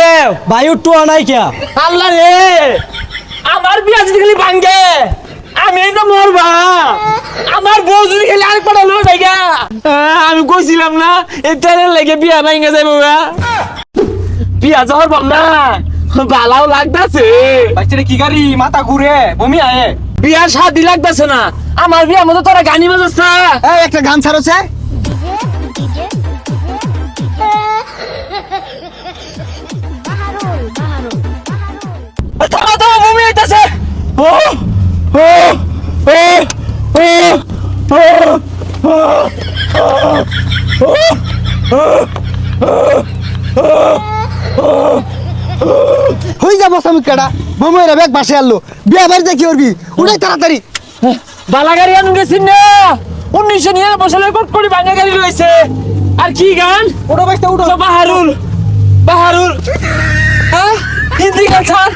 দেও ভাই উঠতো নাই কে আল্লাহ রে আমার বিয়া যদি খালি ভাঙ্গে আমি তো মরবা আমার বউ যদি খালি আর পড়া লো জায়গা আমি কইছিলাম না এই ট্রেনের লেগে বিয়া ভাঙ্গে যাইবো বিয়া যাওয়ার ভাব না ভালাও লাগতাছে বাচ্চারা কি গাড়ি মাথা ঘুরে বমি আয়ে বিয়ার শাদি লাগতাছে না আমার বিয়ার মতো তোরা গানি বাজাস না এই একটা গান ছাড়ছে থামা থামা বমি হইতাছে ও ও হই যাব সামুকাডা বময়ের ব্যাগ বাসে আনলো বিয়া বাড়িতে কি করবি উড়াই তাড়াতাড়ি বালাগাড়ি আনু গেছিন না 1999 সালে কট করে ভাঙা গাড়ি রয়েছে আর কি গান ওটা বাইতে উঠো বাহারুল বাহারুল হ্যাঁ হিন্দি গান ছাড়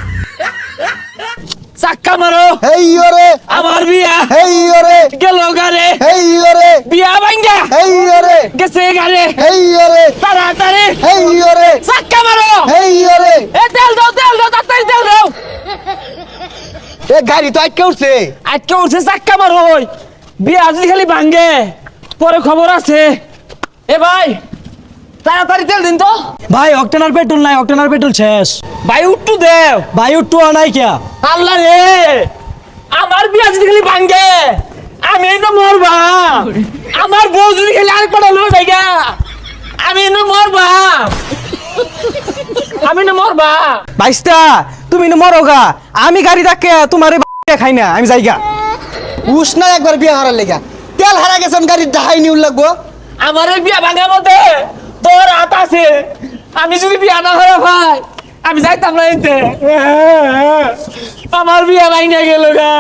চাক্কা মারো হেই ওরে আমার বিয়া হেই ওরে গেল গারে হেই ওরে বিয়া ভাঙ্গা হেই ওরে গেছে গারে হেই ওরে তাড়াতাড়ি হেই ওরে চাক্কা মারো হেই ওরে এ তেল দাও তাড়াতাড়ি তেল দাও এ গাড়ি তো আটকে উঠছে আজকে উঠছে চাক্কা মারো ওই বিয়া যদি খালি ভাঙ্গে পরে খবর আছে এ ভাই তাড়াতাড়ি তেল দিন তো ভাই অক্টেনার পেট্রোল নাই অক্টেনার পেট্রোল শেষ ভাই উঠটু দেও ভাই উঠতো নাই কে আল্লাহ রে আমার বিয়া যদি খালি ভাঙ্গে আমি তো মরবা আমার বউ যদি খালি আর পড়া লো জায়গা আমি না মরবা আমি না মরবা বাইস্তা তুমি না মরোগা আমি গাড়ি ডাকে তোমারে খাই না আমি যাইগা উস না একবার বিয়া হারার লেগা তেল হারা গেছেন গাড়ির ডাহাই নিউল লাগবো আমার এই বিয়া ভাঙার মধ্যে তোর হাত আছে আমি যদি বিয়া না হয়ে ভাই আমি যাইতাম না এতে আমার বিয়া ভাঙা গেল গা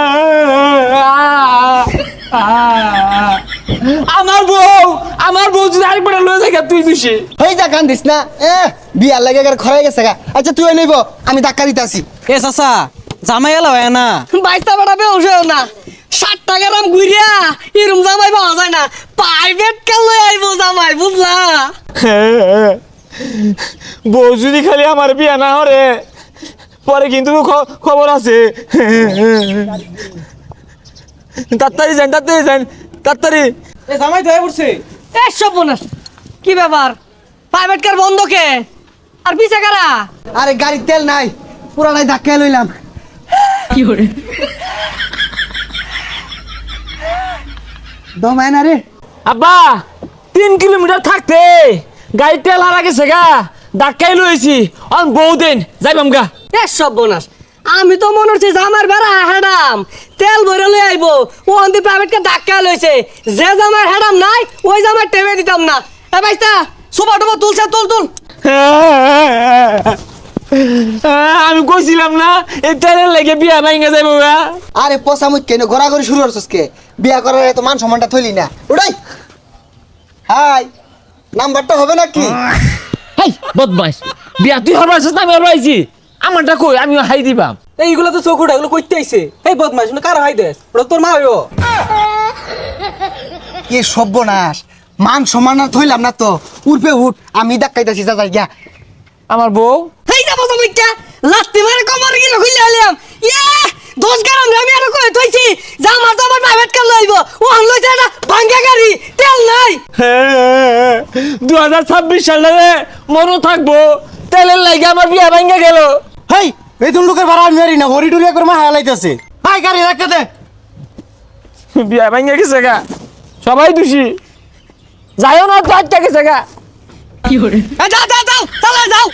আমার বউ যদি আরেকবার লয়ে যায় তুই দুষি হই যা গান দিস না বিয়া লাগে গার খরাই গেছে গা আচ্ছা তুই নেব আমি ধাক্কা দিতাছি এ চাচা জামাই এলা হয় না বাইস্তা বাড়াবে ওষেও না 60 টাকার আম ঘুরিয়া এরম জামাই পাওয়া যায় না প্রাইভেট কার লই আইবো জামাই বুঝলা বউ যদি খালি আমার বিয়া না হরে পরে কিন্তু খবর আছে তাড়াতাড়ি যান তাড়াতাড়ি এ জামাই ধরে পড়ছে এ সব বোনাস কি ব্যাপার প্রাইভেট কার বন্ধ কে আর পিছে কারা আরে গাড়ির তেল নাই পুরানাই ধাক্কা লইলাম কি করে দমায় না রে আব্বা 3 কিলোমিটার থাকতে গাড়ি তেল হারা গেছে গা ধাক্কাই লইছি অন বউ দিন যাইবাম গা এ সব বোনাস আমি তো মনে হচ্ছে জামার বেড়া হেডাম তেল ভরে লই আইবো ও অন্তি প্রাইভেট কার ধাক্কা লইছে যে জামার হেডাম নাই ওই জামার টেবে দিতাম না এ বাইস্তা সুবা টুবা তুলছে তুল আমি কইছিলাম না এই তেলের লেগে বিয়া ভাঙা যাইবো গা আরে পচা মুখ কেন ঘোরাঘুরি শুরু করছিস কে বিয়া করার এত মান সম্মানটা থইলি না উড়াই হাই নাম্বারটা হবে নাকি হেই বদমাইশ বিয়া তুই হরবাইছিস না আমি হরবাইছি আমারটা কই আমি হাই দিবাম এইগুলো তো চোখ উঠা এগুলো কইতে আইছে এই বদমাইশ না কার হাই দেস ওটা তোর মা হইব কি সর্বনাশ মান সম্মান আর থইলাম না তো উঠবে উঠ আমি ধাক্কাইতাছি যা যাই গিয়া আমার বউ হেই না বসা মুইটা লাত্তি মারে কমর গিলা খুইলা আইলাম ইয়া 10 গ্রাম আমি আর কই থইছি জামার প্রাইভেট কার লইবো ও আন লইছে না ভাঙ্গা গাড়ি তেল নাই 2026 সালে মনো থাকবো তেলের লাগে আমার বিয়া ভাঙা গেল হেই বেতন লোকের ভাড়া আমি মারি না হরি টুরিয়া করে মা হালাইতাছে হাই গাড়ি ধাক্কা দে বিয়া ভাঙা গেছে গা সবাই দোষী যাইও না তো আটটা গেছে গা কি করে যাও চালা যাও